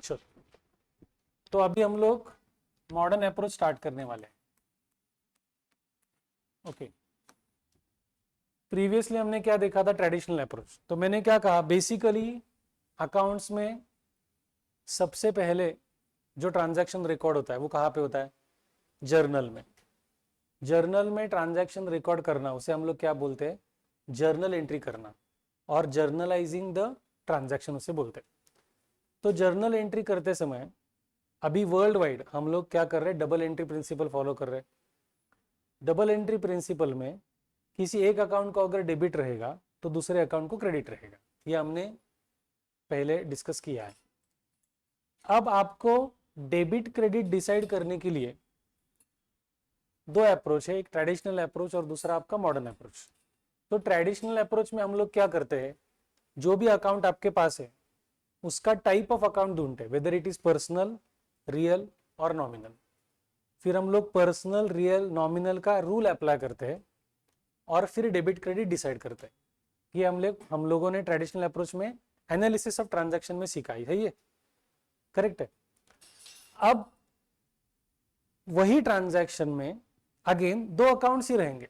चलो, तो अभी हम लोग मॉडर्न अप्रोच स्टार्ट करने वाले हैं। ओके, प्रीवियसली हमने क्या देखा था, ट्रेडिशनल अप्रोच। तो मैंने क्या कहा, बेसिकली अकाउंट्स में सबसे पहले जो ट्रांजैक्शन रिकॉर्ड होता है वो कहाँ पे होता है, जर्नल में। जर्नल में ट्रांजैक्शन रिकॉर्ड करना, उसे हम लोग क्या बोलते हैं, जर्नल एंट्री करना, और जर्नलाइजिंग द ट्रांजैक्शन उसे बोलते हैं। तो जर्नल एंट्री करते समय अभी वर्ल्ड वाइड हम लोग क्या कर रहे हैं, डबल एंट्री प्रिंसिपल फॉलो कर रहे हैं। डबल एंट्री प्रिंसिपल में किसी एक अकाउंट को अगर डेबिट रहेगा तो दूसरे अकाउंट को क्रेडिट रहेगा, ये हमने पहले डिस्कस किया है। अब आपको डेबिट क्रेडिट डिसाइड करने के लिए दो अप्रोच है, एक ट्रेडिशनल अप्रोच और दूसरा आपका मॉडर्न अप्रोच। तो ट्रेडिशनल अप्रोच में हम लोग क्या करते हैं, जो भी अकाउंट आपके पास है उसका टाइप ऑफ अकाउंट ढूंढते हैं, whether it is personal, real और नॉमिनल। फिर हम लोग पर्सनल, रियल, नॉमिनल का रूल अप्लाई करते हैं और फिर डेबिट क्रेडिट डिसाइड करते हैं। ये हम लोगों ने ट्रेडिशनल अप्रोच में एनालिसिस ऑफ ट्रांजैक्शन में सिखाई है, ये करेक्ट है। अब वही ट्रांजैक्शन में अगेन दो अकाउंट्स ही रहेंगे,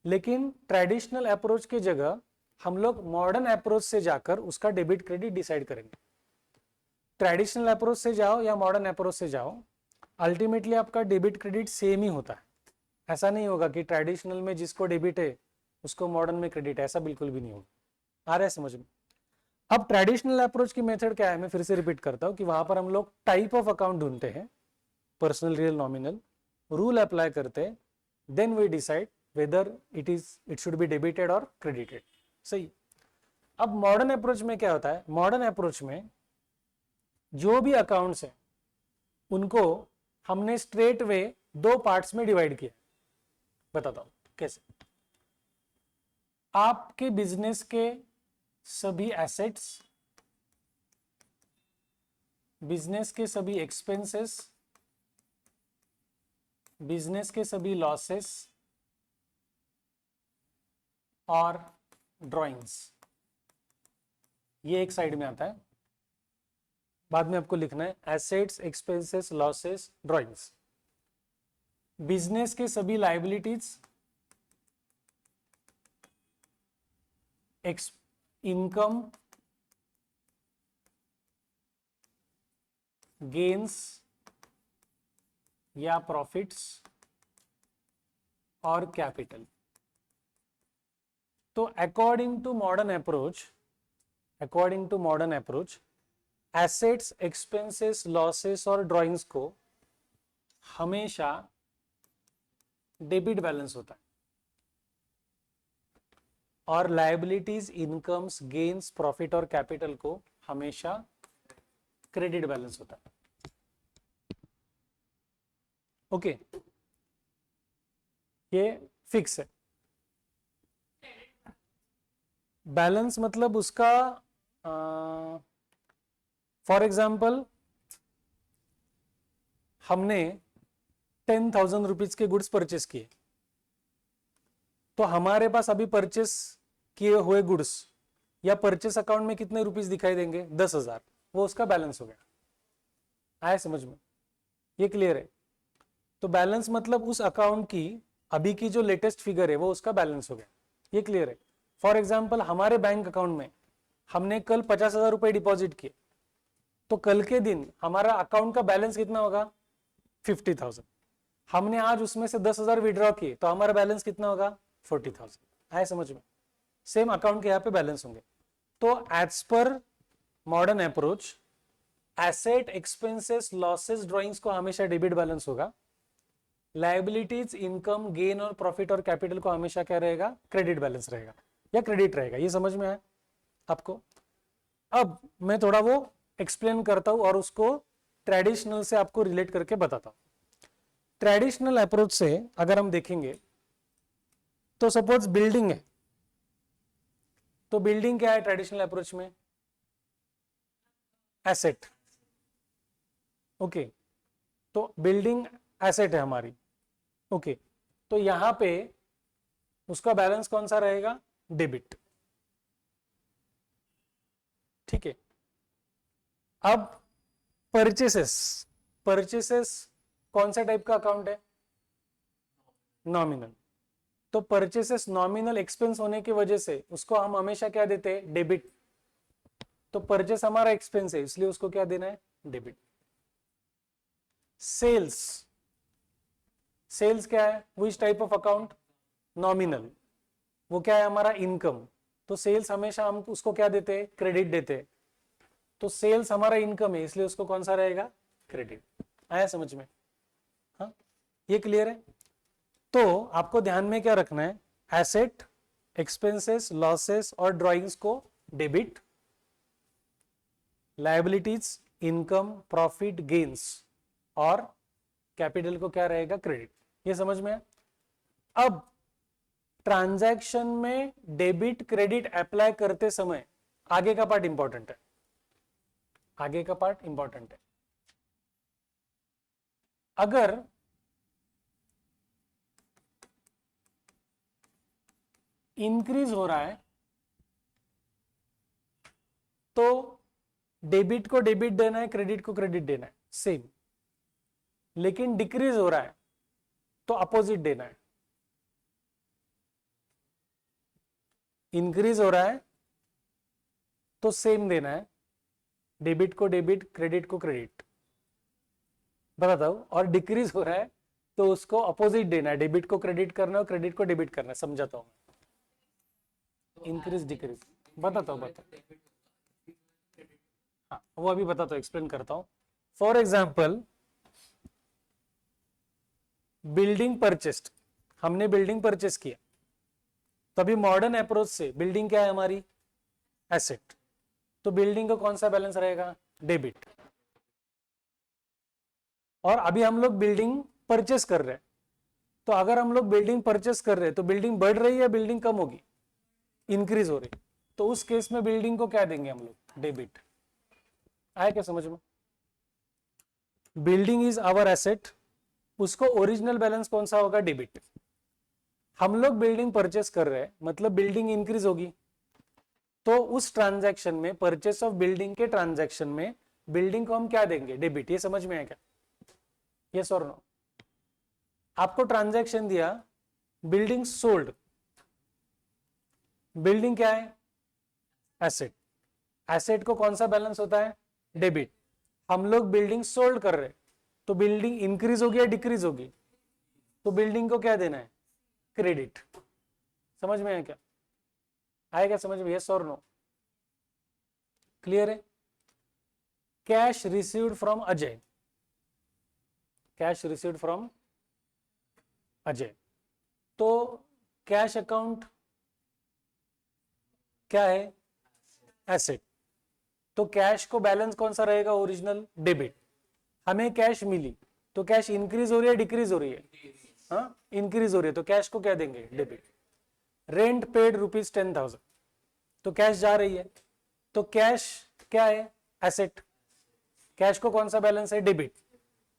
लेकिन ट्रेडिशनल अप्रोच की जगह हम लोग मॉडर्न अप्रोच से जाकर उसका डेबिट क्रेडिट डिसाइड करेंगे। ट्रेडिशनल अप्रोच से जाओ या मॉडर्न अप्रोच से जाओ, अल्टीमेटली आपका डेबिट क्रेडिट सेम ही होता है। ऐसा नहीं होगा कि ट्रेडिशनल में जिसको डेबिट है उसको मॉडर्न में क्रेडिट है, ऐसा बिल्कुल भी नहीं होगा। आ रहा है समझ में? अब ट्रेडिशनल अप्रोच की मेथड क्या है, मैं फिर से रिपीट करता हूं कि वहां पर हम लोग टाइप ऑफ अकाउंट ढूंढते हैं, personal, real, nominal, rule apply करते हैं, then we decide whether it should be debited और क्रेडिटेड। सही। अब मॉडर्न अप्रोच में क्या होता है, मॉडर्न अप्रोच में जो भी अकाउंट्स हैं उनको हमने स्ट्रेट वे दो पार्ट्स में डिवाइड किया। बताता हूं कैसे। आपके बिजनेस के सभी एसेट्स, बिजनेस के सभी एक्सपेंसेस, बिजनेस के सभी लॉसेस और ड्राइंग्स, ये एक साइड में आता है। बाद में आपको लिखना है assets, expenses, losses, drawings. Business के सभी लायबिलिटीज, इनकम, गेन्स या प्रॉफिट्स और कैपिटल। तो according to modern approach assets, expenses, losses और ड्राइंग्स को हमेशा डेबिट बैलेंस होता है, और लायबिलिटीज, इनकम्स, गेन्स, प्रॉफिट और कैपिटल को हमेशा क्रेडिट बैलेंस होता है। ओके, ये फिक्स है। बैलेंस मतलब उसका फॉर एग्जाम्पल हमने 10,000 रुपीज के गुड्स परचेस किए, तो हमारे पास अभी परचेस किए हुए गुड्स या परचेस अकाउंट में कितने रुपीस दिखाई देंगे, 10,000, वो उसका बैलेंस हो गया। आया समझ में? ये क्लियर है? तो बैलेंस मतलब उस अकाउंट की अभी की जो लेटेस्ट फिगर है वो उसका बैलेंस हो गया। ये क्लियर है? फॉर एग्जाम्पल हमारे बैंक अकाउंट में हमने कल 50,000 रुपए डिपॉजिट किए, तो कल के दिन हमारा अकाउंट का बैलेंस कितना होगा, 50,000। हमने आज उसमें से 10,000 विड्रॉ किए तो हमारा बैलेंस कितना होगा, 40,000। आए समझ में? सेम अकाउंट के यहाँ पे बैलेंस होंगे। तो एज पर modern approach asset, expenses, losses, drawings को हमेशा डेबिट बैलेंस होगा। लायबिलिटीज, इनकम, गेन और प्रॉफिट और कैपिटल को हमेशा क्या रहेगा, क्रेडिट बैलेंस रहेगा या क्रेडिट रहेगा। ये समझ में आया आपको? अब मैं थोड़ा वो एक्सप्लेन करता हूं और उसको ट्रेडिशनल से आपको रिलेट करके बताता हूं। ट्रेडिशनल अप्रोच से अगर हम देखेंगे तो सपोज बिल्डिंग है, तो बिल्डिंग क्या है ट्रेडिशनल अप्रोच में, एसेट। ओके, तो बिल्डिंग एसेट है हमारी। ओके, तो यहां पे उसका बैलेंस कौन सा रहेगा, डेबिट। ठीक है। अब परचेसेस, परचेसेस कौन सा टाइप का अकाउंट है? नॉमिनल। तो परचेसेस नॉमिनल एक्सपेंस होने की वजह से उसको हम हमेशा क्या देते हैं? डेबिट। तो परचेस हमारा एक्सपेंस है, इसलिए उसको क्या देना है? डेबिट। सेल्स, सेल्स क्या है? Which type of account? Nominal. वो क्या है? हमारा इनकम। तो सेल्स हमेशा हम उसको क्या देते हैं? क्रेडिट देते हैं। तो सेल्स हमारा इनकम है, इसलिए उसको कौन सा रहेगा? क्रेडिट। आया समझ में? हाँ, ये क्लियर है? तो आपको ध्यान में क्या रखना है? एसेट, एक्सपेंसेस, लॉसेस और ड्रॉइंग्स को debit, liabilities, income, profit, gains और कैपिटल को क्या रहेगा? क्रेडिट। ये समझ में है? अब ट्रांजैक्शन में डेबिट क्रेडिट अप्लाई करते समय आगे का पार्ट इंपॉर्टेंट है, आगे का पार्ट इंपॉर्टेंट है। अगर इंक्रीज हो रहा है तो डेबिट को डेबिट देना है, क्रेडिट को क्रेडिट देना है, सेम। लेकिन डिक्रीज हो रहा है तो अपोजिट देना है। इंक्रीज हो रहा है तो सेम देना है, डेबिट को डेबिट, क्रेडिट को क्रेडिट। बताता हूं। और डिक्रीज हो रहा है तो उसको अपोजिट देना है, डेबिट को क्रेडिट करना है और क्रेडिट को डेबिट करना है। समझाता हूं। इंक्रीज डिक्रीज बताता हूं, हाँ वो अभी बताता हूं, एक्सप्लेन करता हूं। फॉर एग्जाम्पल, बिल्डिंग परचेस्ड, हमने बिल्डिंग परचेस किया, तभी मॉडर्न अप्रोच से बिल्डिंग क्या है हमारी? एसेट। तो बिल्डिंग का कौन सा बैलेंस रहेगा? डेबिट। और अभी हम लोग बिल्डिंग परचेस कर रहे हैं, तो अगर हम लोग बिल्डिंग परचेस कर रहे हैं तो बिल्डिंग बढ़ रही है या बिल्डिंग कम होगी? इंक्रीज हो रही। तो उस केस में बिल्डिंग को क्या देंगे हम लोग? डेबिट। आया क्या समझ में? बिल्डिंग इज आवर एसेट, उसको ओरिजिनल बैलेंस कौन सा होगा? डेबिट। हम लोग बिल्डिंग परचेस कर रहे हैं, मतलब बिल्डिंग इंक्रीज होगी, तो उस ट्रांजैक्शन में, परचेस ऑफ बिल्डिंग के ट्रांजैक्शन में बिल्डिंग को हम क्या देंगे? डेबिट। ये समझ में आया क्या? यस और नो? आपको ट्रांजैक्शन दिया, बिल्डिंग सोल्ड, बिल्डिंग क्या है? एसेट। एसेट को कौन सा बैलेंस होता है? डेबिट। हम लोग बिल्डिंग सोल्ड कर रहे, तो बिल्डिंग इंक्रीज होगी या डिक्रीज होगी? तो बिल्डिंग को क्या देना है? क्रेडिट। समझ में आया क्या? आएगा समझ में? यस और नो? क्लियर है? Cash received from Ajay, cash received from Ajay, तो कैश अकाउंट क्या है? एसेट। तो कैश को बैलेंस कौन सा रहेगा? Original, debit. हमें कैश मिली, तो कैश इंक्रीज हो रही है, डिक्रीज हो रही है? हाँ, इंक्रीज हो रही है, तो कैश को क्या देंगे? डेबिट। रेंट पेड ₹10,000, तो कैश जा रही है, तो कैश क्या है? एसेट। कैश को कौन सा बैलेंस है? डेबिट।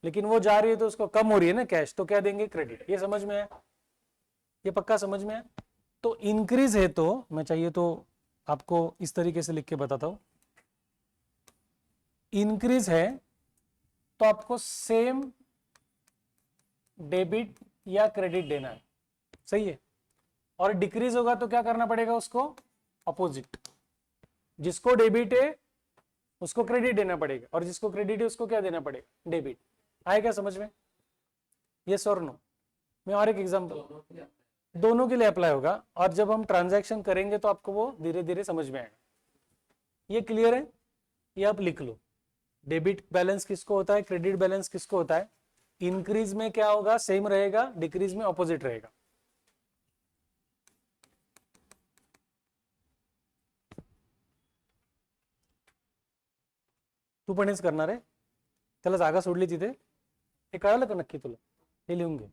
लेकिन वो जा रही है तो उसको कम हो रही है ना कैश, तो क्या देंगे? क्रेडिट। ये समझ में आया? ये पक्का समझ में आया? तो इंक्रीज है तो मैं चाहिए तो आपको इस तरीके से लिख के बताता हूं। इंक्रीज है तो आपको सेम डेबिट या क्रेडिट देना है, सही है। और डिक्रीज होगा तो क्या करना पड़ेगा? उसको अपोजिट। जिसको डेबिट है उसको क्रेडिट देना पड़ेगा, और जिसको क्रेडिट है उसको क्या देना पड़ेगा? डेबिट। आए क्या समझ में? यस और नो? मैं और एक एग्जांपल, दोनों के लिए अप्लाई होगा, और जब हम ट्रांजैक्शन करेंगे तो आपको वो धीरे धीरे समझ में आएगा। ये क्लियर है? ये आप लिख लो। डेबिट बैलेंस किसको होता है? क्रेडिट बैलेंस किसको होता है? इंक्रीज में क्या होगा? सेम रहेगा, डिक्रीज में ऑपोजिट रहेगा। तू पण हेच करणार आहे? त्याला जागा सोडली तिथे, हे कळालं का नक्की तुला? हे लिहून घे.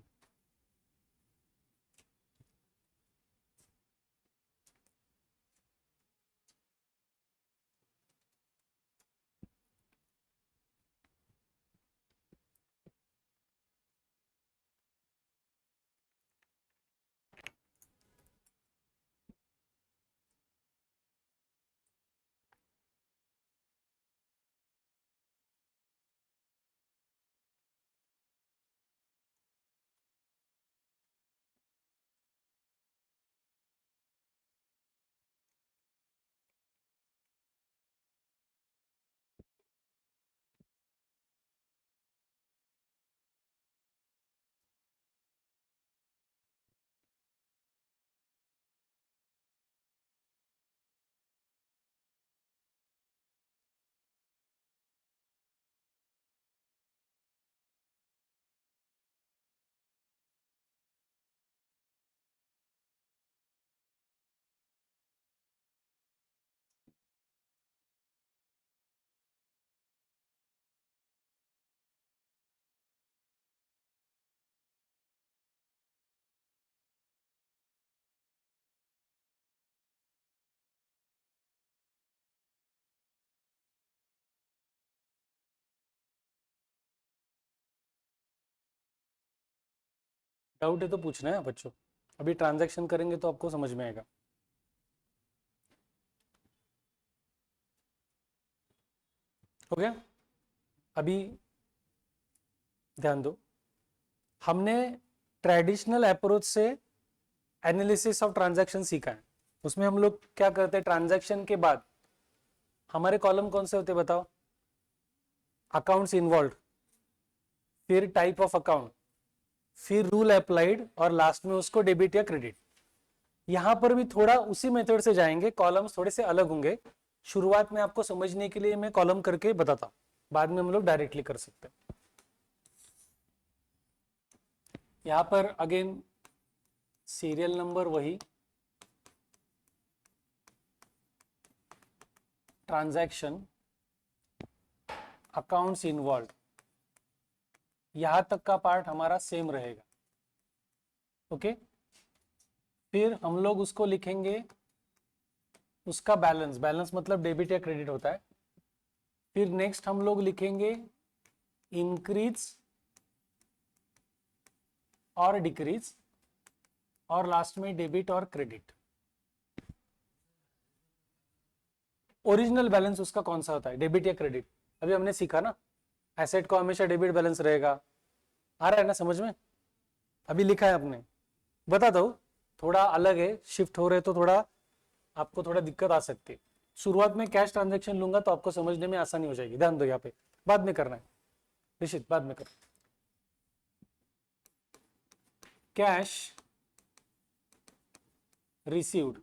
डाउट है तो पूछना है बच्चों, अभी ट्रांजैक्शन करेंगे तो आपको समझ में आएगा। हो गया? अभी ध्यान दो, हमने ट्रेडिशनल अप्रोच से एनालिसिस ऑफ ट्रांजैक्शन सीखा है। उसमें हम लोग क्या करते हैं, ट्रांजैक्शन के बाद हमारे कॉलम कौन से होते बताओ? अकाउंट्स इन्वॉल्व, फिर टाइप ऑफ अकाउंट, फिर रूल अप्लाइड, और लास्ट में उसको डेबिट या क्रेडिट। यहां पर भी थोड़ा उसी मेथड से जाएंगे, कॉलम्स थोड़े से अलग होंगे। शुरुआत में आपको समझने के लिए मैं कॉलम करके बताता हूं, बाद में हम लोग डायरेक्टली कर सकते हैं। यहां पर अगेन सीरियल नंबर वही, ट्रांजैक्शन, अकाउंट्स इन्वॉल्व, यहां तक का पार्ट हमारा सेम रहेगा। ओके, फिर हम लोग उसको लिखेंगे, उसका बैलेंस, बैलेंस मतलब डेबिट या क्रेडिट होता है। फिर नेक्स्ट हम लोग लिखेंगे इंक्रीज और डिक्रीज, और लास्ट में डेबिट और क्रेडिट। ओरिजिनल बैलेंस उसका कौन सा होता है, डेबिट या क्रेडिट? अभी हमने सीखा ना, एसेट को हमेशा डेबिट बैलेंस रहेगा। आ रहा है ना समझ में? अभी लिखा है आपने, बता दो, थोड़ा अलग है, शिफ्ट हो रहे तो थोड़ा आपको थोड़ा दिक्कत आ सकती है। शुरुआत में कैश ट्रांजैक्शन लूंगा तो आपको समझने में आसानी हो जाएगी। ध्यान दो यहाँ पे, बाद में करना है निश्चित, बाद में करना। Cash received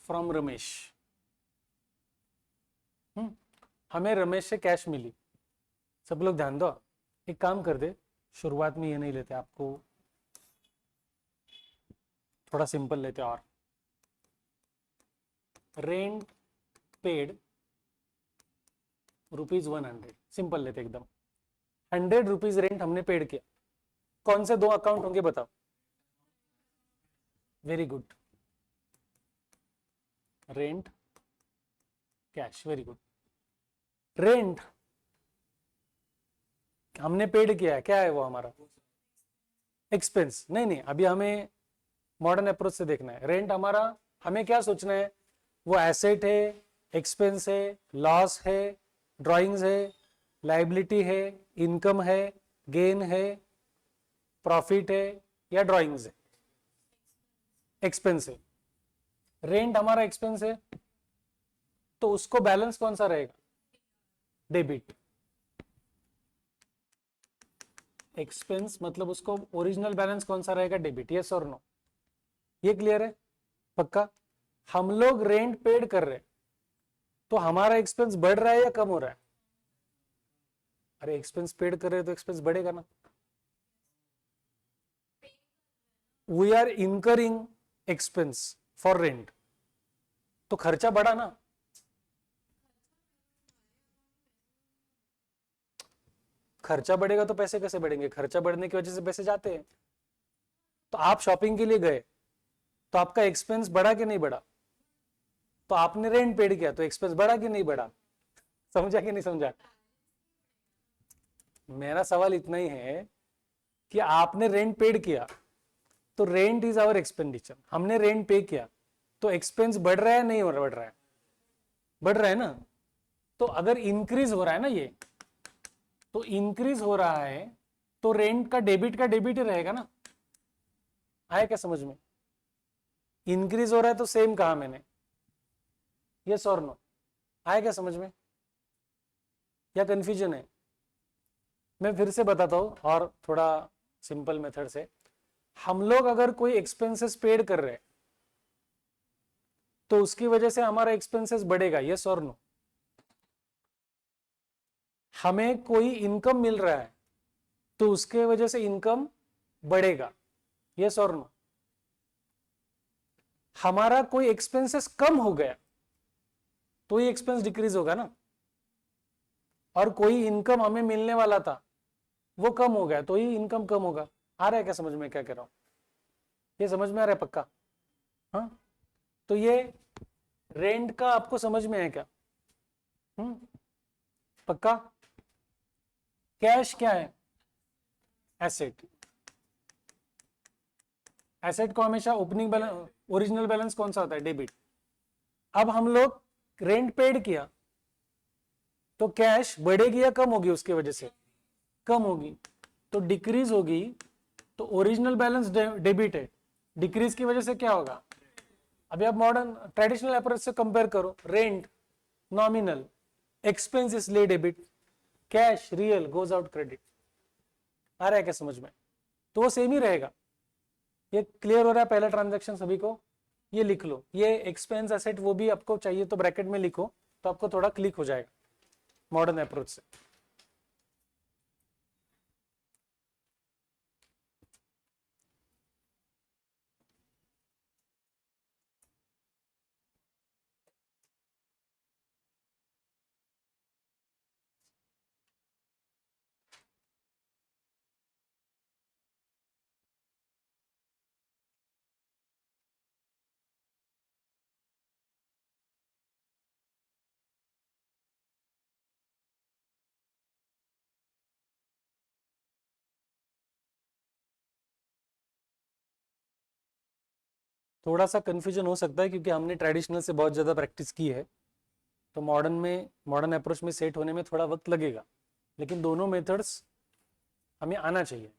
from Ramesh. हमें रमेश से कैश मिली। सब लोग ध्यान दो, एक काम कर दे, शुरुआत में ये नहीं लेते, आपको थोड़ा सिंपल लेते। और रेंट पेड ₹100, सिंपल लेते एकदम। 100 रुपीज रेंट हमने पेड किया। कौन से दो अकाउंट होंगे बताओ? Very good, rent cash, very good. Rent हमने पेड किया है, क्या है वो हमारा? एक्सपेंस। नहीं नहीं, अभी हमें मॉडर्न अप्रोच से देखना है। रेंट हमारा, हमें क्या सोचना है, वो एसेट है, एक्सपेंस है, लॉस है, ड्राइंग्स है, लाइबिलिटी है, इनकम है, गेन है, प्रॉफिट है, या ड्राइंग्स है? एक्सपेंस है। रेंट हमारा एक्सपेंस है, तो उसको बैलेंस कौन सा रहेगा? डेबिट। एक्सपेंस मतलब उसको ओरिजिनल बैलेंस कौन सा रहेगा? डेबिट। यस और नो? ये क्लियर है? पक्का? हम लोग रेंट पेड कर रहे हैं तो हमारा एक्सपेंस बढ़ रहा है या कम हो रहा है? अरे एक्सपेंस पेड कर रहे हैं तो एक्सपेंस बढ़ेगा ना। We are incurring expense for rent, तो खर्चा बढ़ा ना। खर्चा बढ़ेगा तो पैसे कैसे बढ़ेंगे? खर्चा बढ़ने की वजह से पैसे जाते हैं। तो आप शॉपिंग के लिए गए तो आपका एक्सपेंस बढ़ा कि नहीं बढ़ा? तो आपने रेंट पेड किया तो एक्सपेंस बढ़ा कि नहीं बढ़ा? समझा कि नहीं समझा? मेरा सवाल इतना ही है कि आपने रेंट पेड किया तो रेंट इज आवर एक्सपेंडिचर, हमने रेंट पे किया तो एक्सपेंस बढ़ रहा है नहीं बढ़ रहा है? बढ़ रहा है ना। तो अगर इंक्रीज हो रहा है ना ये, तो इंक्रीज हो रहा है तो रेंट का डेबिट ही रहेगा ना। आया क्या समझ में? इंक्रीज हो रहा है तो सेम कहा मैंने, यस और नो? आया क्या समझ में या कंफ्यूजन है? मैं फिर से बताता हूं और थोड़ा सिंपल मेथड से। हम लोग अगर कोई एक्सपेंसेस पेड कर रहे हैं तो उसकी वजह से हमारा एक्सपेंसेस बढ़ेगा, यस और नो? हमें कोई इनकम मिल रहा है तो उसके वजह से इनकम बढ़ेगा, यस और नो? हमारा कोई एक्सपेंसेस कम हो गया तो ये एक्सपेंस डिक्रीज होगा ना। और कोई इनकम हमें मिलने वाला था वो कम हो गया तो ही इनकम कम होगा। आ रहा है क्या समझ में क्या कह रहा हूं? ये समझ में आ रहा है पक्का? हाँ, तो ये रेंट का आपको समझ में है क्या? पक्का? कैश क्या है? एसेट। एसेट को हमेशा ओपनिंग बैलेंस, ओरिजिनल बैलेंस कौन सा होता है? डेबिट। अब हम लोग रेंट पेड किया तो कैश बढ़ेगी या कम होगी? उसकी वजह से कम होगी, तो डिक्रीज होगी। तो ओरिजिनल बैलेंस डेबिट है, डिक्रीज की वजह से क्या होगा? अभी आप मॉडर्न ट्रेडिशनल अप्रोच से कंपेयर करो, रेंट नॉमिनल, एक्सपेंस इसलिए debit, cash real goes out credit. आ रहा है क्या समझ में? तो वो सेम ही रहेगा। ये क्लियर हो रहा है पहला ट्रांजैक्शन सभी को? ये लिख लो, ये एक्सपेंस एसेट, वो भी आपको चाहिए तो ब्रैकेट में लिखो, तो आपको थोड़ा क्लिक हो जाएगा मॉडर्न अप्रोच से। थोड़ा सा कंफ्यूजन हो सकता है क्योंकि हमने ट्रेडिशनल से बहुत ज़्यादा प्रैक्टिस की है, तो मॉडर्न अप्रोच में सेट होने में थोड़ा वक्त लगेगा, लेकिन दोनों मेथड्स हमें आना चाहिए।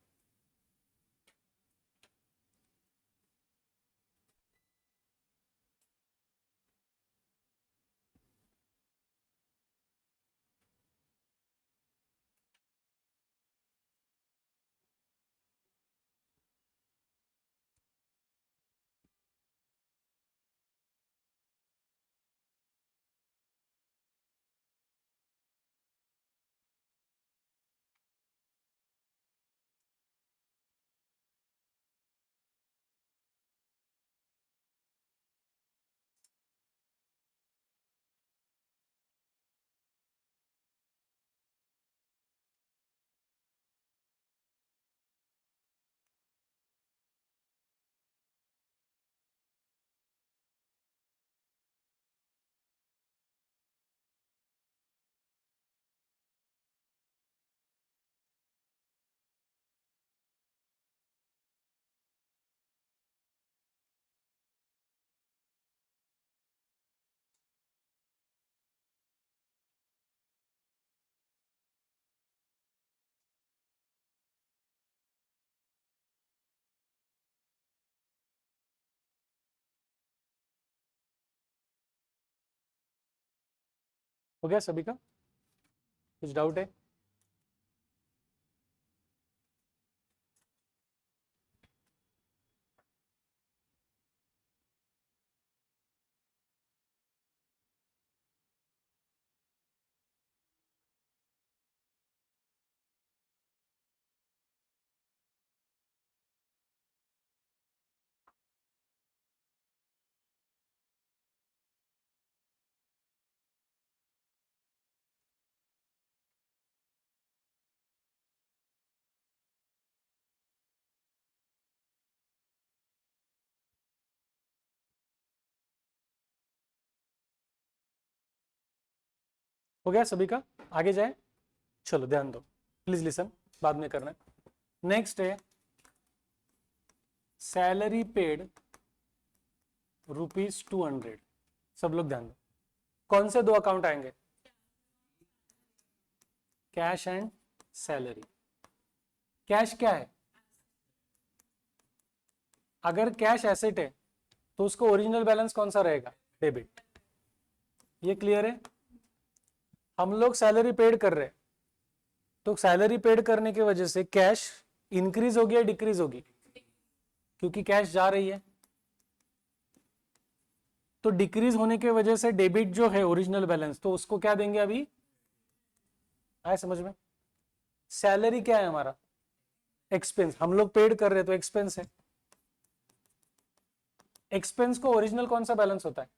हो गया सभी का? कुछ डाउट है? हो गया सभी का? आगे जाए? चलो ध्यान दो, प्लीज लिसन, बाद में करना है। नेक्स्ट है सैलरी पेड ₹200। सब लोग ध्यान दो, कौन से दो अकाउंट आएंगे? Cash and salary. कैश क्या है? अगर कैश एसेट है तो उसको ओरिजिनल बैलेंस कौन सा रहेगा? डेबिट। ये क्लियर है? हम लोग सैलरी पेड कर रहे हैं, तो सैलरी पेड करने की वजह से कैश इंक्रीज होगी या डिक्रीज होगी? क्योंकि कैश जा रही है, तो डिक्रीज होने की वजह से डेबिट जो है ओरिजिनल बैलेंस, तो उसको क्या देंगे अभी? आए समझ में? सैलरी क्या है हमारा? एक्सपेंस। हम लोग पेड कर रहे हैं तो एक्सपेंस है। एक्सपेंस को ओरिजिनल कौन सा बैलेंस होता है?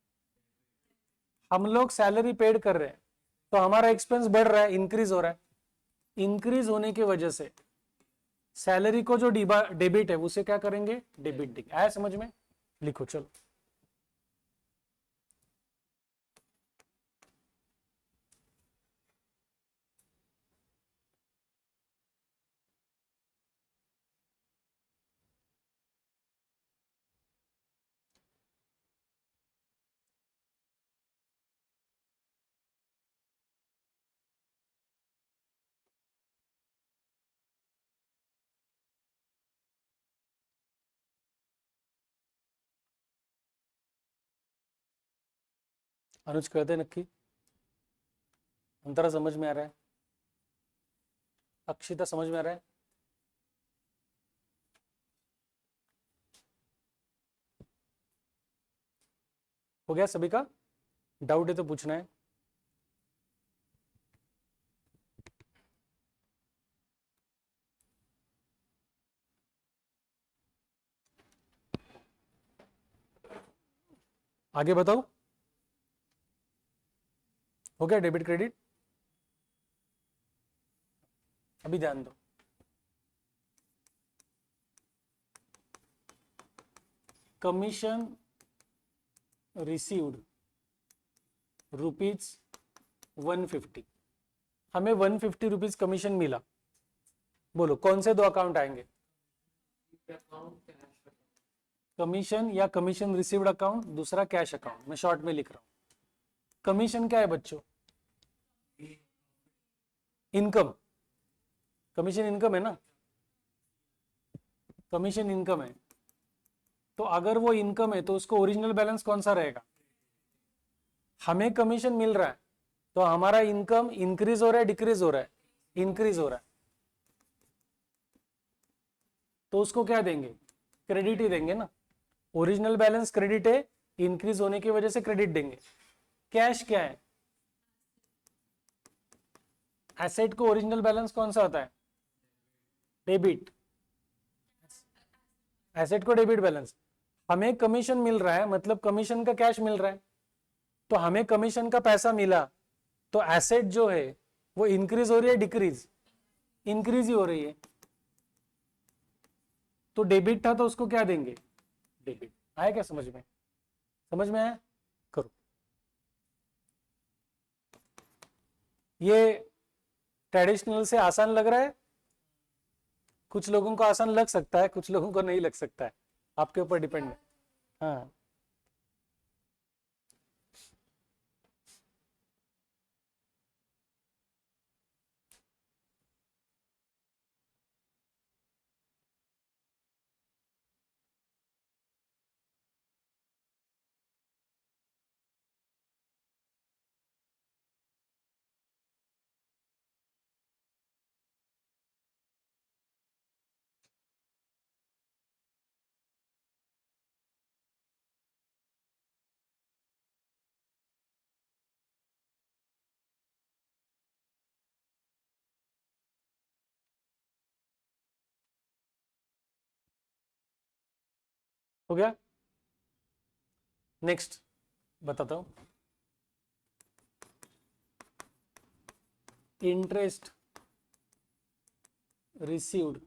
हम लोग सैलरी पेड कर रहे हैं तो हमारा एक्सपेंस बढ़ रहा है, इंक्रीज हो रहा है। इंक्रीज होने की वजह से सैलरी को जो डेबिट है उसे क्या करेंगे? डेबिट देंगे। आया समझ में? लिखो चलो। अनुज कहते नक्की अंतरा समझ में आ रहा है? अक्षिता समझ में आ रहा है? हो गया सभी का? डाउट है तो पूछना है। आगे बताओ। हो गया डेबिट क्रेडिट? अभी ध्यान दो। कमीशन रिसीव्ड ₹150, हमें 150 रुपीज कमीशन मिला। बोलो कौन से दो अकाउंट आएंगे? कमीशन या कमीशन रिसीव्ड अकाउंट, दूसरा कैश अकाउंट। मैं शॉर्ट में लिख रहा हूं। कमीशन क्या है बच्चों? इनकम। कमीशन इनकम है ना? कमीशन इनकम है, तो अगर वो इनकम है तो उसको ओरिजिनल बैलेंस कौन सा रहेगा? हमें कमीशन मिल रहा है तो हमारा इनकम इंक्रीज हो रहा है डिक्रीज हो रहा है? इंक्रीज हो रहा है, तो उसको क्या देंगे? क्रेडिट ही देंगे ना। ओरिजिनल बैलेंस क्रेडिट है, इंक्रीज होने की वजह से क्रेडिट देंगे। कैश क्या है? एसेट को ओरिजिनल बैलेंस कौन सा होता है? डेबिट। एसेट को डेबिट बैलेंस। हमें कमीशन मिल रहा है मतलब कमीशन का कैश मिल रहा है, तो हमें कमीशन का पैसा मिला, तो एसेट जो है वो इंक्रीज हो रही है डिक्रीज? इंक्रीज ही हो रही है। तो डेबिट था तो उसको क्या देंगे? डेबिट। आया क्या समझ में? समझ में आया? करो। ये ट्रेडिशनल से आसान लग रहा है? कुछ लोगों को आसान लग सकता है, कुछ लोगों को नहीं लग सकता है, आपके ऊपर डिपेंड है। हाँ। हो गया? नेक्स्ट बताता हूं। इंटरेस्ट रिसीव्ड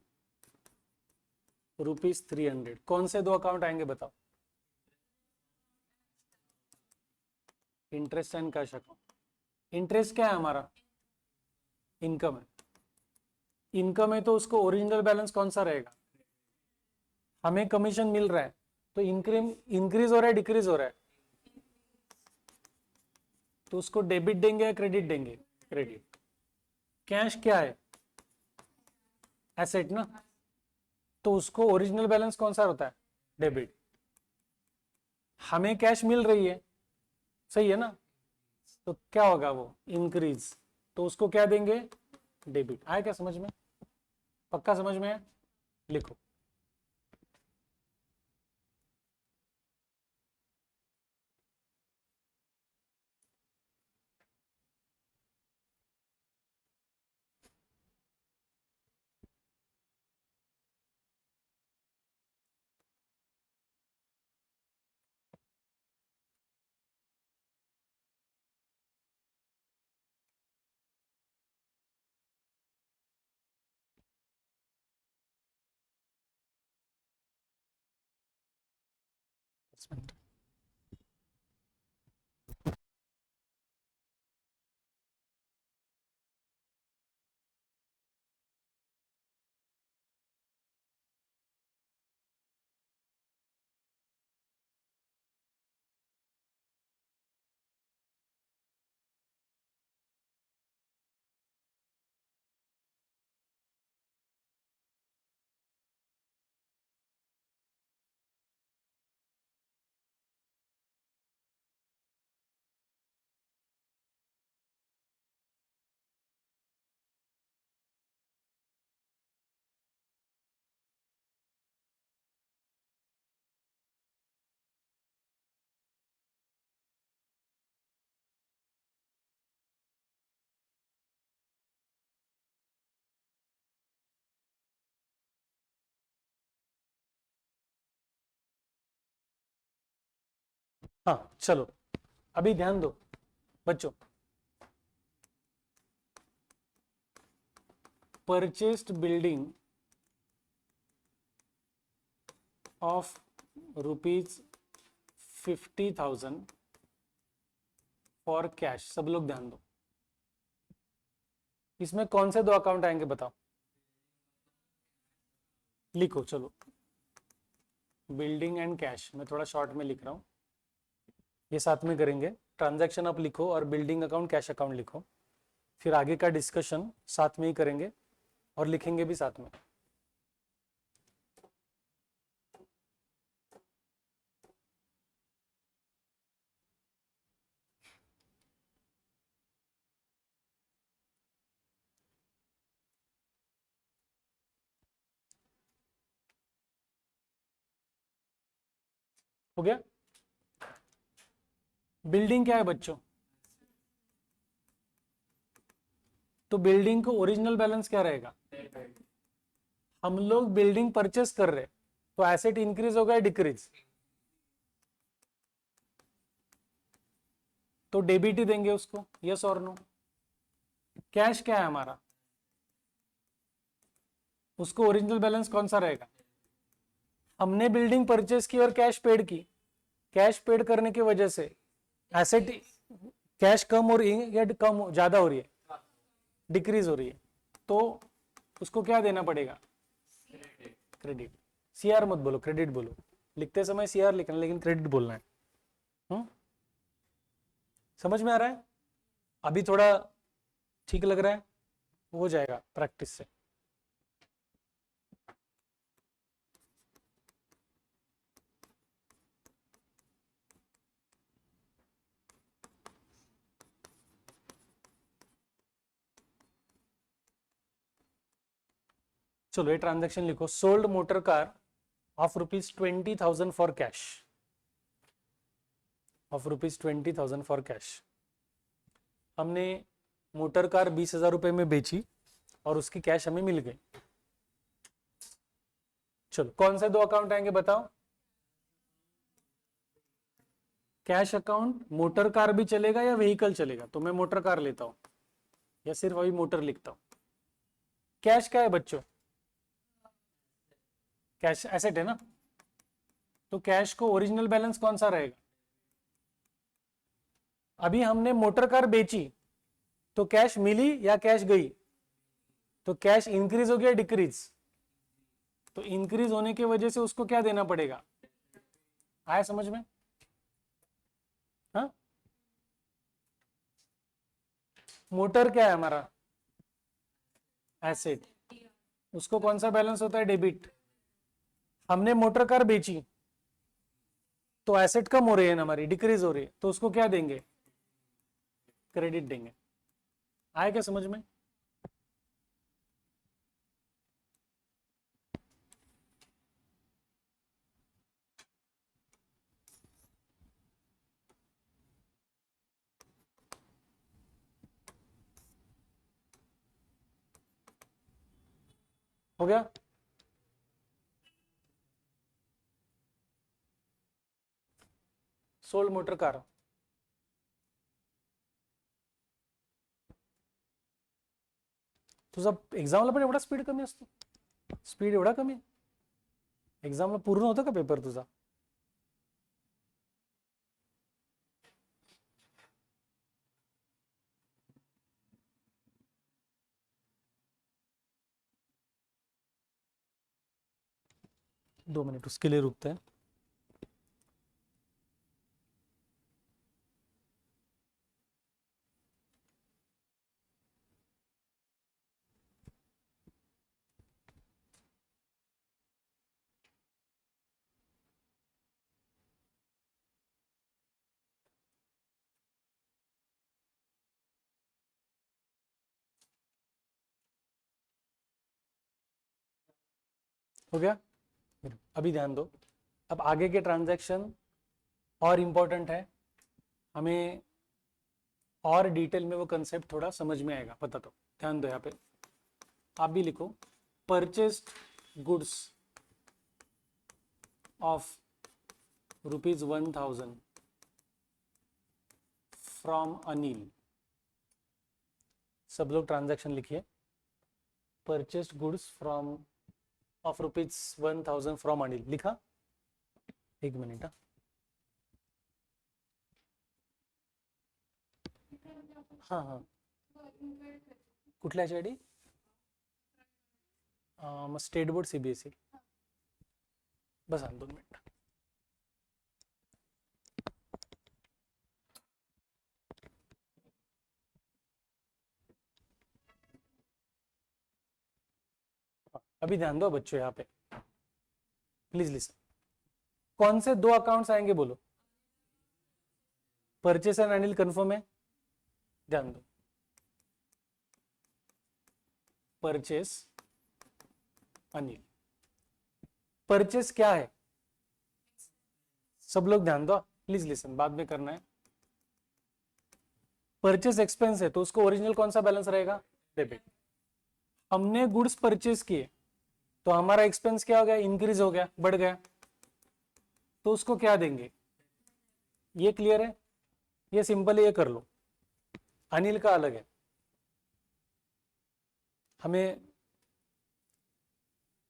₹300, कौन से दो अकाउंट आएंगे बताओ? Interest and cash account. Interest क्या है हमारा? इनकम है। इनकम है तो उसको ओरिजिनल बैलेंस कौन सा रहेगा? हमें कमीशन मिल रहा है तो इंक्रीज हो रहा है डिक्रीज हो रहा है? तो उसको डेबिट देंगे या क्रेडिट देंगे? क्रेडिट। कैश क्या है? एसेट ना, तो उसको ओरिजिनल बैलेंस कौन सा होता है? डेबिट। हमें कैश मिल रही है, सही है ना, तो क्या होगा? वो इंक्रीज, तो उसको क्या देंगे? डेबिट। आया क्या समझ में? पक्का समझ में है? लिखो। हाँ चलो, अभी ध्यान दो बच्चों, purchased building of ₹50,000 for cash. सब लोग ध्यान दो, इसमें कौन से दो अकाउंट आएंगे बताओ, लिखो चलो। बिल्डिंग एंड कैश, मैं थोड़ा शॉर्ट में लिख रहा हूँ, ये साथ में करेंगे। ट्रांजैक्शन आप लिखो और बिल्डिंग अकाउंट कैश अकाउंट लिखो, फिर आगे का डिस्कशन साथ में ही करेंगे और लिखेंगे भी साथ में। हो गया? बिल्डिंग क्या है बच्चों? तो बिल्डिंग को ओरिजिनल बैलेंस क्या रहेगा? हम लोग बिल्डिंग परचेस कर रहे, तो एसेट इंक्रीज होगा या डिक्रीज? तो डेबिट ही देंगे उसको, यस और नो? कैश क्या है हमारा, उसको ओरिजिनल बैलेंस कौन सा रहेगा? हमने बिल्डिंग परचेस की और कैश पेड की, कैश पेड करने की वजह से एसेट, कैश कम हो रही है या ज्यादा हो रही है? डिक्रीज हो रही है, तो उसको क्या देना पड़ेगा? क्रेडिट। सीआर मत बोलो, क्रेडिट बोलो, लिखते समय सीआर लिखना लेकिन क्रेडिट बोलना है। समझ में आ रहा है? अभी थोड़ा ठीक लग रहा है, हो जाएगा प्रैक्टिस से। चलो ये ट्रांजैक्शन लिखो, sold motor car of ₹20,000 for cash, of ₹20,000 for cash. हमने मोटर कार 20,000 रुपए में बेची और उसकी कैश हमें मिल गई। चलो कौन से दो अकाउंट आएंगे बताओ? कैश अकाउंट, मोटर कार भी चलेगा या व्हीकल चलेगा? तो मैं मोटर कार लेता हूं या सिर्फ अभी मोटर लिखता हूं। कैश क्या है बच्चों? कैश एसेट है ना, तो कैश को ओरिजिनल बैलेंस कौन सा रहेगा? अभी हमने मोटर कार बेची तो कैश मिली या कैश गई? तो कैश इंक्रीज हो गया डिक्रीज? तो इंक्रीज होने की वजह से उसको क्या देना पड़ेगा? आया समझ में? हाँ, मोटर क्या है हमारा? एसेट, उसको कौन सा बैलेंस होता है? डेबिट। हमने मोटर कार बेची तो एसेट कम हो रही है ना हमारी, डिक्रीज हो रही है, तो उसको क्या देंगे? क्रेडिट देंगे। आया क्या समझ में? हो गया? सोल्ड मोटर कार, तुझा एक्झामला पण एवढा स्पीड कमी असतो? स्पीड एवढा कमी? एक्झामला पूर्ण होतं का पेपर तुझा? दो मिनट उसके लिए रुकते हैं। हो गया? अभी ध्यान दो, अब आगे के ट्रांजैक्शन और इंपॉर्टेंट है, हमें और डिटेल में वो कंसेप्ट थोड़ा समझ में आएगा, पता तो ध्यान दो यहाँ पे। आप भी लिखो, purchased goods of ₹1,000 from Anil, सब लोग ट्रांजैक्शन लिखिए। Purchased goods from of ₹1000 from Anil, लिखा? एक मिनिट। हाँ हाँ, कुठल्या आयडी? मग स्टेट बोर्ड CBSE, बस 2 मिनिट। अभी ध्यान दो बच्चों, यहाँ पे प्लीज लिसन। कौन से 2 अकाउंट्स आएंगे बोलो? परचेस एंड अनिल कंफर्म है? ध्यान दो, परचेस अनिल। परचेस क्या है? सब लोग ध्यान दो, प्लीज लिसन, बाद में करना है। परचेस एक्सपेंस है तो उसको ओरिजिनल कौन सा बैलेंस रहेगा? डेबिट। हमने गुड्स परचेस किए तो हमारा एक्सपेंस क्या हो गया? इंक्रीज हो गया, बढ़ गया, तो उसको क्या देंगे? ये क्लियर है? ये सिंपल, ये कर लो। अनिल का अलग है, हमें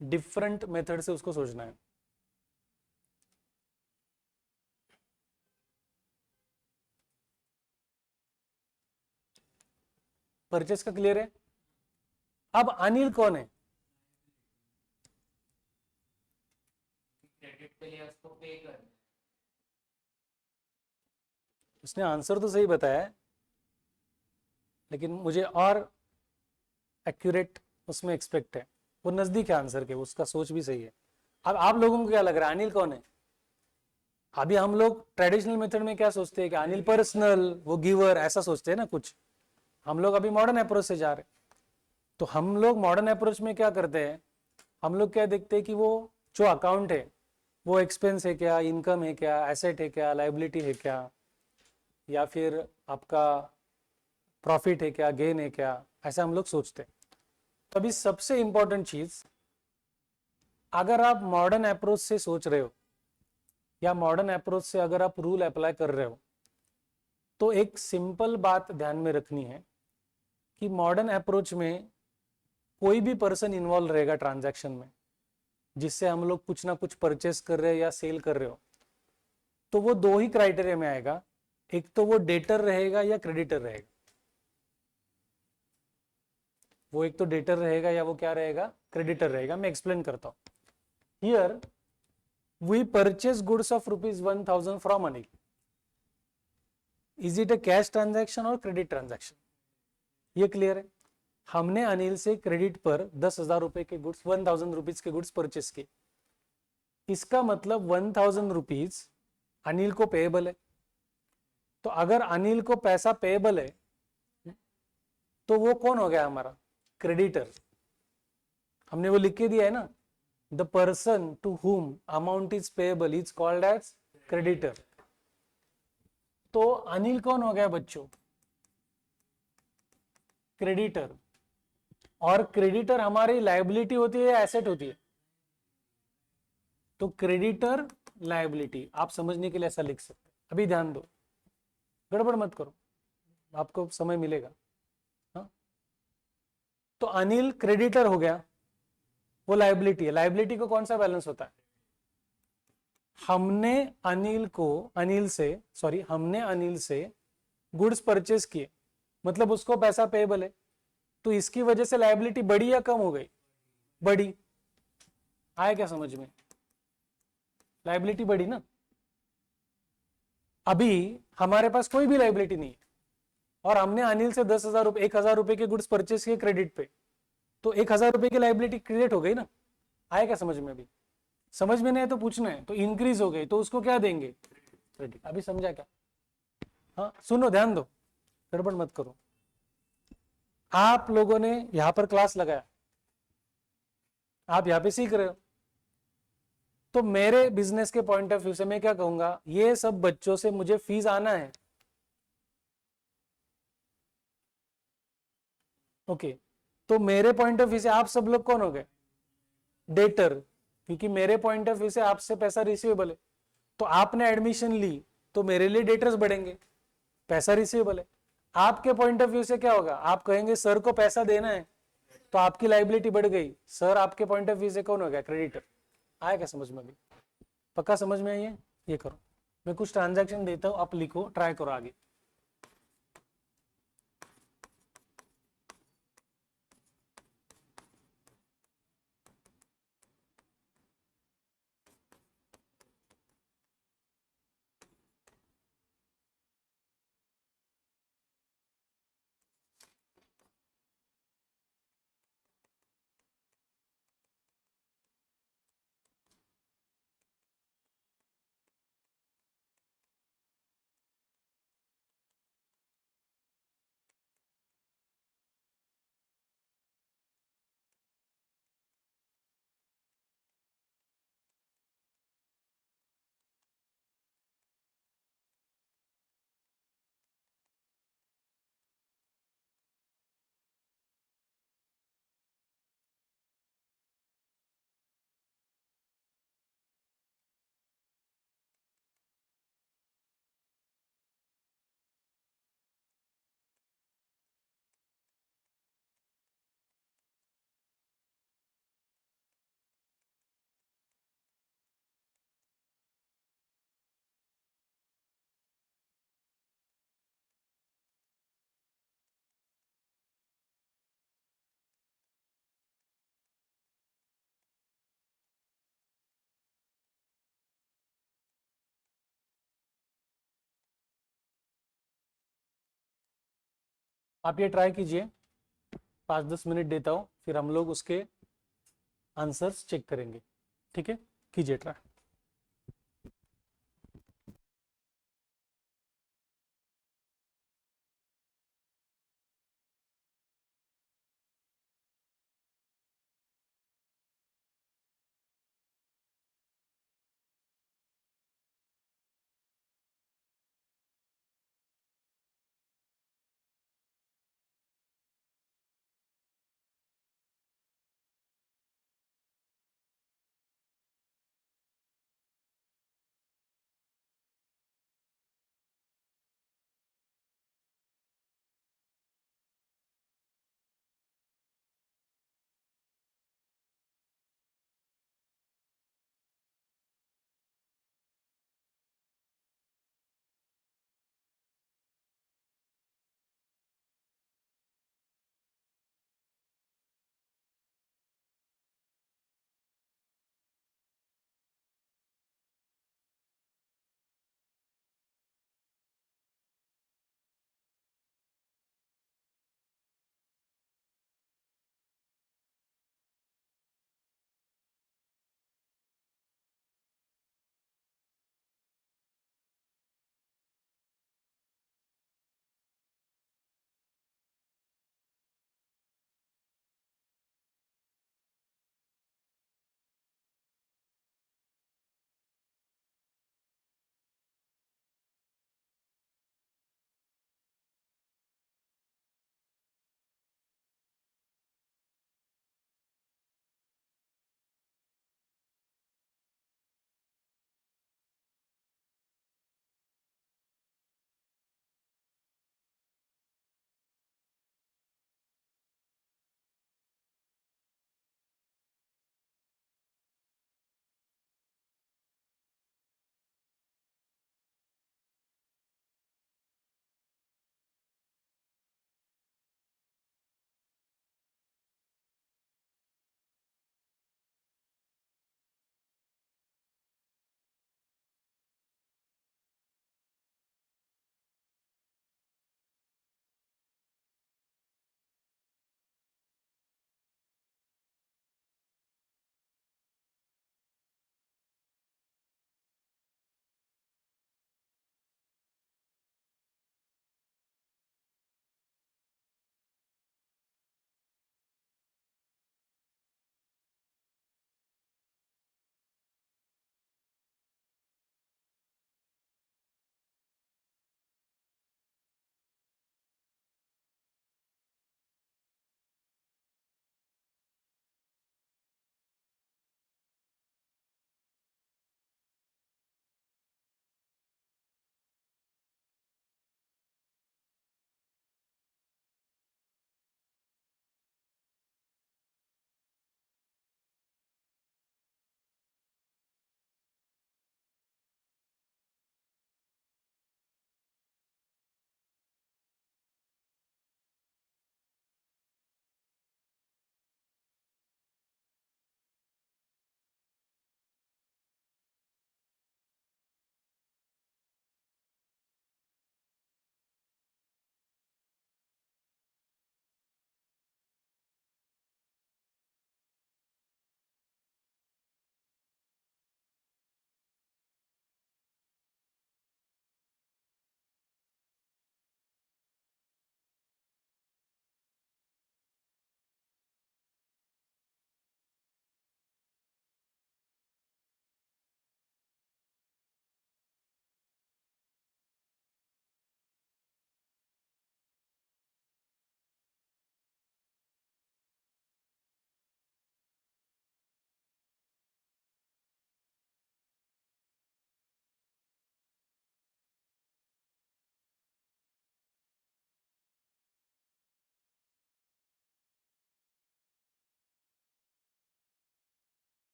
डिफरेंट मेथड से उसको सोचना है। परचेस का क्लियर है? अब अनिल कौन है? क्रेडिट के लिए उसको पे करना। उसने आंसर तो सही बताया है, लेकिन मुझे और एक्यूरेट उसमें एक्सपेक्ट है। वो नजदीक है आंसर के, उसका सोच भी सही है। अब आप लोगों को क्या लग रहा है अनिल कौन है? अभी हम लोग ट्रेडिशनल मेथड में क्या सोचते हैं कि अनिल पर्सनल, वो गिवर, ऐसा सोचते हैं ना कुछ। हम लोग अभी मॉडर्न अप्रोच से जा रहे हैं। तो हम लोग मॉडर्न अप्रोच में क्या करते हैं, हम लोग क्या देखते हैं कि वो जो अकाउंट है वो एक्सपेंस है क्या, इनकम है क्या, एसेट है क्या, लाइबिलिटी है क्या, या फिर आपका प्रॉफिट है क्या, गेन है क्या, ऐसा हम लोग सोचते हैं। तो अभी सबसे इंपॉर्टेंट चीज, अगर आप मॉडर्न अप्रोच से सोच रहे हो या मॉडर्न अप्रोच से अगर आप रूल अप्लाई कर रहे हो, तो एक सिंपल बात ध्यान में रखनी है कि मॉडर्न अप्रोच में कोई भी पर्सन इन्वॉल्व रहेगा ट्रांजैक्शन में, जिससे हम लोग कुछ ना कुछ परचेस कर रहे हैं या सेल कर रहे हो, तो वो 2 ही क्राइटेरिया में आएगा। एक तो वो डेटर रहेगा या क्रेडिटर रहेगा। वो एक तो डेटर रहेगा या वो क्या रहेगा? क्रेडिटर रहेगा। मैं एक्सप्लेन करता हूं। Here we purchase goods of ₹1000 from Anil. Is it a cash transaction और क्रेडिट ट्रांजैक्शन? ये क्लियर है? हमने अनिल से क्रेडिट पर 10,000 रुपए के गुड्स, 1000 रुपीज के गुड्स परचेस किए। इसका मतलब 1000 रुपीज अनिल को पेएबल है। तो अगर अनिल को पैसा पेएबल है तो वो कौन हो गया हमारा? क्रेडिटर। हमने वो लिख के दिया है ना, the person to whom amount is payable is called as creditor. तो अनिल कौन हो गया बच्चों? क्रेडिटर। और क्रेडिटर हमारी लायबिलिटी होती है या एसेट होती है? तो क्रेडिटर लायबिलिटी, आप समझने के लिए ऐसा लिख सकते हैं। अभी ध्यान दो, गड़बड़ मत करो, आपको समय मिलेगा। हाँ, तो अनिल क्रेडिटर हो गया, वो लायबिलिटी है। लायबिलिटी को कौन सा बैलेंस होता है? हमने अनिल से गुड्स परचेस किए, मतलब उसको पैसा पेएबल है। तो इसकी वजह से लायबिलिटी बढ़ी या कम हो गई? बढ़ी। आया क्या समझ में? लायबिलिटी बढ़ी ना। अभी हमारे पास कोई भी लायबिलिटी नहीं है और हमने अनिल से 10,000 रुपए, 1,000 रुपए के गुड्स परचेस किए क्रेडिट पे, तो 1,000 रुपए की लायबिलिटी क्रिएट हो गई ना। आया क्या समझ में? अभी समझ में नहीं है तो पूछना है। तो इंक्रीज हो गई तो उसको क्या देंगे? क्रेडिट। अभी समझा क्या? हाँ सुनो, ध्यान दो, गड़बड़ मत करो। आप लोगों ने यहां पर क्लास लगाया, आप यहां पे सीख रहे हो, तो मेरे बिजनेस के पॉइंट ऑफ व्यू से मैं क्या कहूंगा, ये सब बच्चों से मुझे फीस आना है। ओके, तो मेरे पॉइंट ऑफ व्यू से आप सब लोग कौन हो गए? डेटर, क्योंकि मेरे पॉइंट ऑफ व्यू से आपसे पैसा रिसीवेबल है। तो आपने एडमिशन ली तो मेरे लिए डेटर्स बढ़ेंगे। पैसा रिसीवेबल है। आपके पॉइंट ऑफ व्यू से क्या होगा, आप कहेंगे सर को पैसा देना है, तो आपकी लाइबिलिटी बढ़ गई, सर आपके पॉइंट ऑफ व्यू से कौन हो गया, क्रेडिटर। आया क्या समझ में? अभी पक्का समझ में आई है? ये करो, मैं कुछ ट्रांजैक्शन देता हूं, आप लिखो, ट्राई करो आगे। आप ये ट्राई कीजिए, 5-10 मिनट देता हूं, फिर हम लोग उसके आंसर्स चेक करेंगे। ठीक है, कीजिए ट्राई।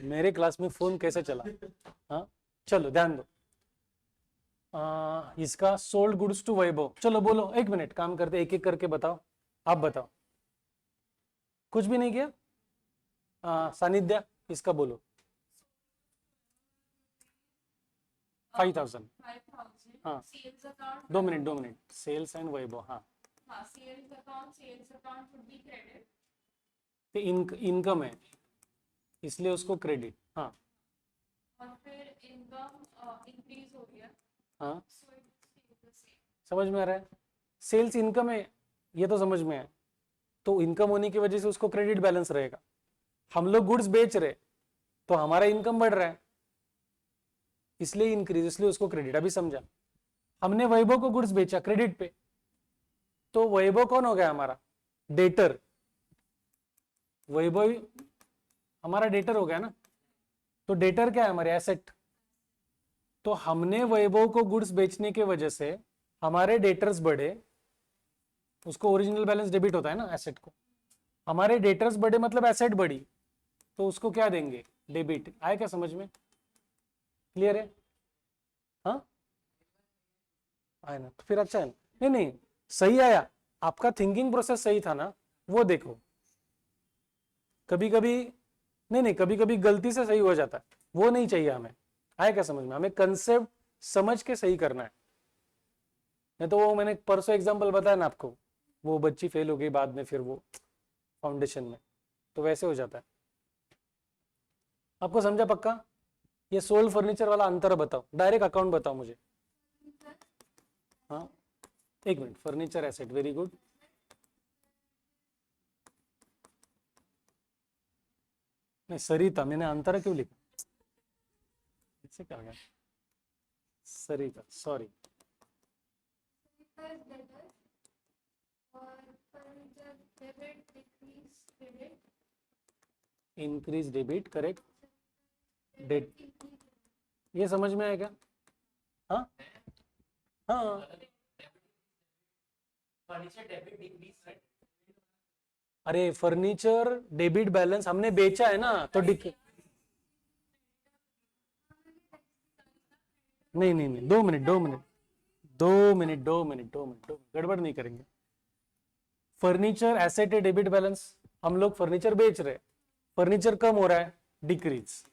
मेरे क्लास में फोन कैसे चला? हाँ, चलो ध्यान दो। इसका सोल्ड गुड्स टू वैभव, चलो बोलो, एक मिनट काम करते, एक एक करके बताओ। आप बताओ। कुछ भी नहीं किया? सानिध्या, इसका बोलो। 5000। हाँ, 2 मिनट। सेल्स एंड वैभव, हाँ। Sales account would be credit. Income है, इसलिए उसको क्रेडिट। हाँ, और फिर इनकम इंक्रीज हो गया। हाँ, सो इट्स सेम। समझ में आ रहा है? सेल्स इनकम है, ये तो समझ में है। तो इनकम होने की वजह से उसको क्रेडिट बैलेंस रहेगा। हम लोग गुड्स बेच रहे, तो हमारा इनकम बढ़ रहा है, इसलिए इंक्रीज, इसलिए उसको क्रेडिट। अभी समझा? हमने वैभव को गुड्स बेचा क्रेडिट पे, तो वैभव कौन हो गया हमारा? डेटर। वैभव हमारा डेटर हो गया ना, तो डेटर क्या है हमारे? एसेट। तो हमने वैभव को गुड्स बेचने के वजह से हमारे डेटर्स बढ़े, उसको ओरिजिनल बैलेंस डेबिट होता है ना एसेट को। हमारे डेटर्स बढ़े मतलब एसेट बढ़ी, तो उसको क्या देंगे? डेबिट। आया क्या समझ में? क्लियर है? हाँ, आया ना? तो फिर अच्छा है ना? नहीं नहीं, सही आया। आपका थिंकिंग प्रोसेस सही था ना, वो देखो। कभी कभी नहीं नहीं, कभी कभी गलती से सही हो जाता है, वो नहीं चाहिए हमें। आया क्या समझ में? हमें कंसेप्ट समझ के सही करना है। नहीं तो वो मैंने परसों एग्जांपल बताया ना आपको, वो बच्ची फेल हो गई बाद में, फिर वो फाउंडेशन में, तो वैसे हो जाता है। आपको समझा पक्का? ये सोल्ड फर्नीचर वाला अंतर बताओ, डायरेक्ट अकाउंट बताओ मुझे। हाँ, एक minute, furniture asset, very good. नहीं, सरिता, मैंने अंतर क्यों लिखा? इससे क्या हो गया? Sarita, sorry. Increase debit, correct. Date, ये समझ में आया क्या? हाँ, हाँ। अरे फर्नीचर डेबिट बैलेंस हमने बेचा है ना, तो नहीं नहीं नहीं, 2 minute 2 minute 2 minute 2 minute 2 minute गड़बड़ नहीं करेंगे। फर्नीचर एसेट है, डेबिट बैलेंस। हम लोग फर्नीचर बेच रहे, फर्नीचर कम हो रहा है, डिक्रीज,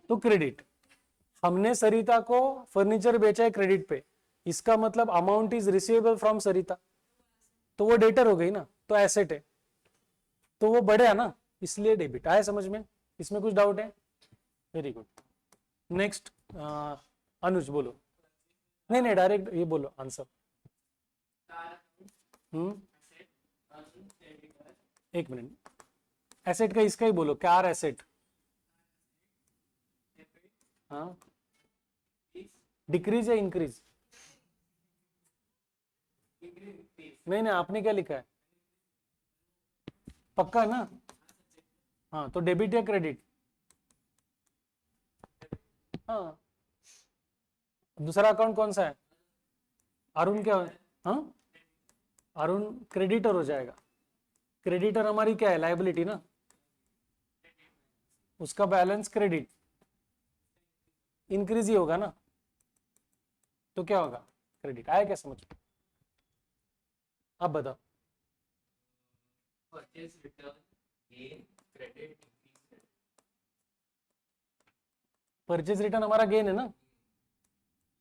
तो क्रेडिट। हमने सरिता को फर्नीचर बेचा है क्रेडिट पे, इसका मतलब अमाउंट इज रिसीवेबल फ्रॉम सरिता, तो वो डेटर हो गई ना, तो एसेट है, तो वो बढ़े ना, इसलिए डेबिट। आया समझ में? इसमें कुछ डाउट है? Very good. नेक्स्ट, अनुज बोलो। नहीं नहीं, डायरेक्ट ये बोलो आंसर। हम्म, एक मिनट, एसेट का इसका ही बोलो, कार एसेट। हाँ, डिक्रीज या इंक्रीज? नहीं नहीं, आपने क्या लिखा है? पक्का है ना? हाँ, तो डेबिट या क्रेडिट? हाँ, दूसरा अकाउंट कौन सा है? अरुण क्या है? हाँ, अरुण क्रेडिटर हो जाएगा। क्रेडिटर हमारी क्या है? लायबिलिटी ना, उसका बैलेंस क्रेडिट, इंक्रीज ही होगा ना, तो क्या होगा? क्रेडिट। आया क्या समझ? अब बताओ। Purchase return gain credit. Purchase return हमारा गेन है ना,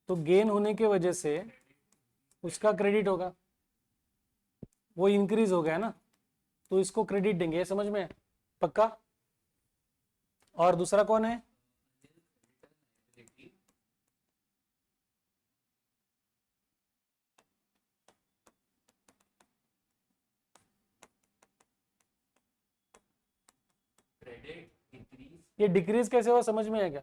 तो गेन होने के वजह से उसका क्रेडिट होगा, वो इंक्रीज हो गया ना, तो इसको क्रेडिट देंगे। ये समझ में है? पक्का? और दूसरा कौन है? Credit decrease. ये डिक्रीज कैसे हुआ, समझ में है क्या?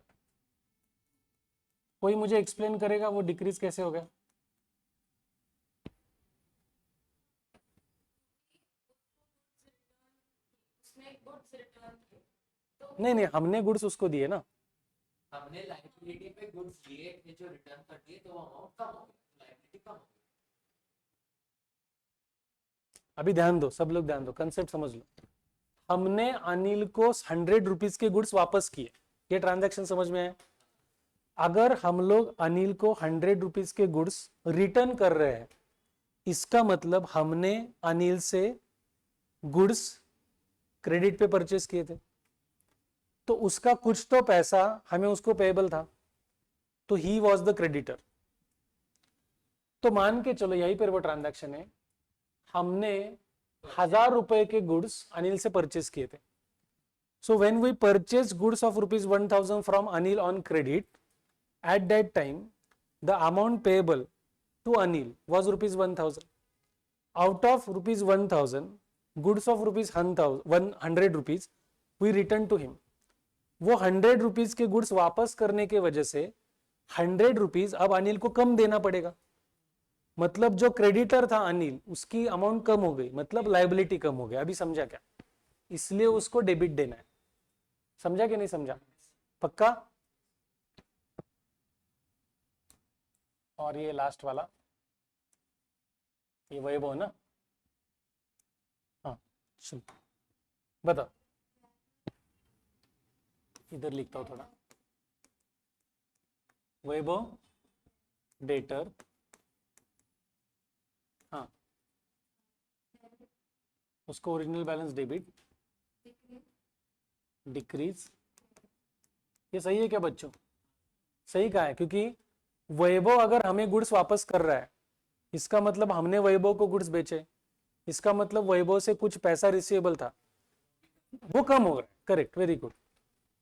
कोई मुझे एक्सप्लेन करेगा वो डिक्रीज कैसे हो गया? नहीं नहीं, हमने गुड्स उसको दिए ना। हमने लायबिलिटी पे गुड्स लिए थे जो रिटर्न कर दिए, तो अमाउंट कम हो गया, लायबिलिटी कम हो गई। अभी ध्यान दो, सब लोग ध्यान दो, कंसेप्ट समझ लो। हमने अनिल को 100 रुपीज के गुड्स वापस किए, ये ट्रांजैक्शन समझ में है। अगर हम लोग अनिल को 100 रुपीज के गुड्स रिटर्न कर रहे हैं, इसका मतलब हमने अनिल से गुड्स क्रेडिट पे परचेस किए थे, तो उसका कुछ तो पैसा हमें उसको पेएबल था, तो ही वॉज द क्रेडिटर। तो मान के चलो यही पर वो ट्रांजैक्शन है, हमने 1000 रुपए के गुड्स अनिल से परचेस किए थे। So when we purchase goods of ₹1000 from Anil on credit, at that time the amount payable to Anil was ₹1000. Out of ₹1000, goods of ₹100 rupees we return to him. वो 100 रुपीज के गुड्स वापस करने के वजह से 100 रुपीज अब अनिल को कम देना पड़ेगा, मतलब जो क्रेडिटर था अनिल उसकी अमाउंट कम हो गई, मतलब लाइबिलिटी कम हो गया। अभी समझा क्या? इसलिए उसको डेबिट देना है। समझा कि नहीं समझा? पक्का? और ये लास्ट वाला, ये वैभव ना? हाँ चल बता, इधर लिखता हूं थोड़ा। वैभव डेटर, हाँ उसको ओरिजिनल बैलेंस डेबिट, डिक्रीज। ये सही है क्या बच्चों? सही कहा है, क्योंकि वैभव अगर हमें गुड्स वापस कर रहा है, इसका मतलब हमने वैभव को गुड्स बेचे, इसका मतलब वैभव से कुछ पैसा रिसीवेबल था, वो कम हो रहा है। Correct, very good.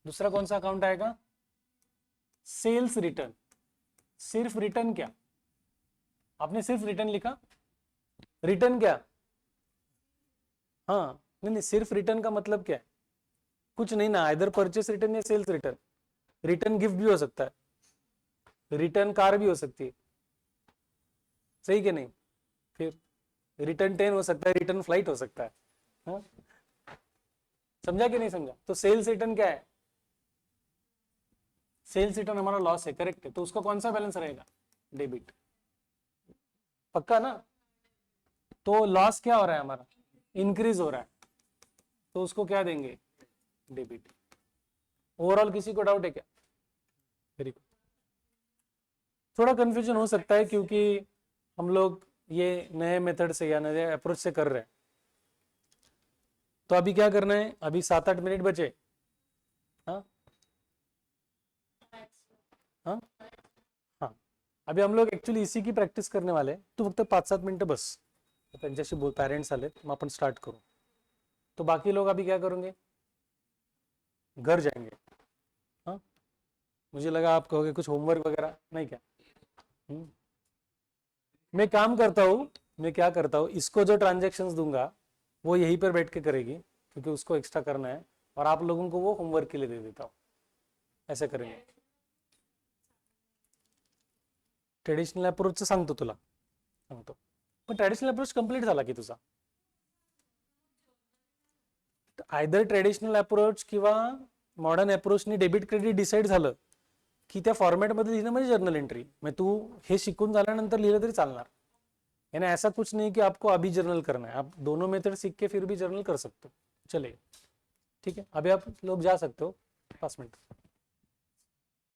दूसरा कौन सा अकाउंट आएगा? Sales return. सिर्फ रिटर्न क्या? आपने सिर्फ रिटर्न लिखा? रिटर्न क्या? हाँ नहीं, सिर्फ रिटर्न का मतलब क्या है? कुछ नहीं ना, इधर परचेस रिटर्न या सेल्स रिटर्न। रिटर्न गिफ्ट भी हो सकता है, रिटर्न कार भी हो सकती है, सही कि नहीं? फिर रिटर्न ट्रेन हो सकता है, रिटर्न फ्लाइट हो सकता है। हाँ? समझा कि नहीं समझा? तो सेल्स रिटर्न क्या है? सेल्स रिटर्न हमारा लॉस है, करेक्ट है, तो उसका कौन सा बैलेंस रहेगा? डेबिट। पक्का ना? तो लॉस क्या हो रहा है हमारा? इंक्रीज हो रहा है, तो उसको क्या देंगे? डेबिट। ओवरऑल किसी को डाउट है क्या? Very good. थोड़ा कंफ्यूजन हो सकता है क्योंकि हम लोग ये नए मेथड से या नए अप्रोच से कर रहे हैं। तो अभी क्या करना है? अभी 7-8 मिनट बचे। हाँ हाँ हाँ, अभी हम लोग ऍक्च्युली इसी की प्रॅक्टिस करने वाले हैं। तू फक्त 5-7 मिनिटं बस, त्यांच्याशी बोल, पेरेंट्स आलेत, मग आपण स्टार्ट करू। तो बाकी लोग अभी क्या करेंगे? घर जाएंगे। हाँ, मुझे लगा आप कहोगे कुछ होमवर्क वगैरह, नहीं क्या? मैं काम करता हूँ, मैं क्या करता हूँ, इसको जो ट्रांजैक्शंस दूंगा वो यहीं पर बैठ के करेगी, क्योंकि उसको एक्स्ट्रा करना है, और आप लोगों को वो होमवर्क के लिए दे देता हूँ। ऐसे करेंगे। ट्रेडिशनल अप्रोचचं सांगतो तुला, सांगतो, पण ट्रेडिशनल अप्रोच कंप्लीट झाला की तुझा? आयदर ट्रेडिशनल अप्रोच किंवा मॉडर्न अप्रोचनी डेबिट क्रेडिट डिसाईड झालं की त्या फॉर्मॅटमध्ये लिहिणं म्हणजे जर्नल एंट्री। मग तू हे शिकून झाल्यानंतर लिहिलं तरी चालणार, यानी ऐसा कुछ नहीं कि आपको अभी जर्नल करना है, आप दोनों मेथड सीख के फिर भी जर्नल कर सकते हो। चलिए ठीक है, अभी आप लोग जा सकते हो, 5 मिनट।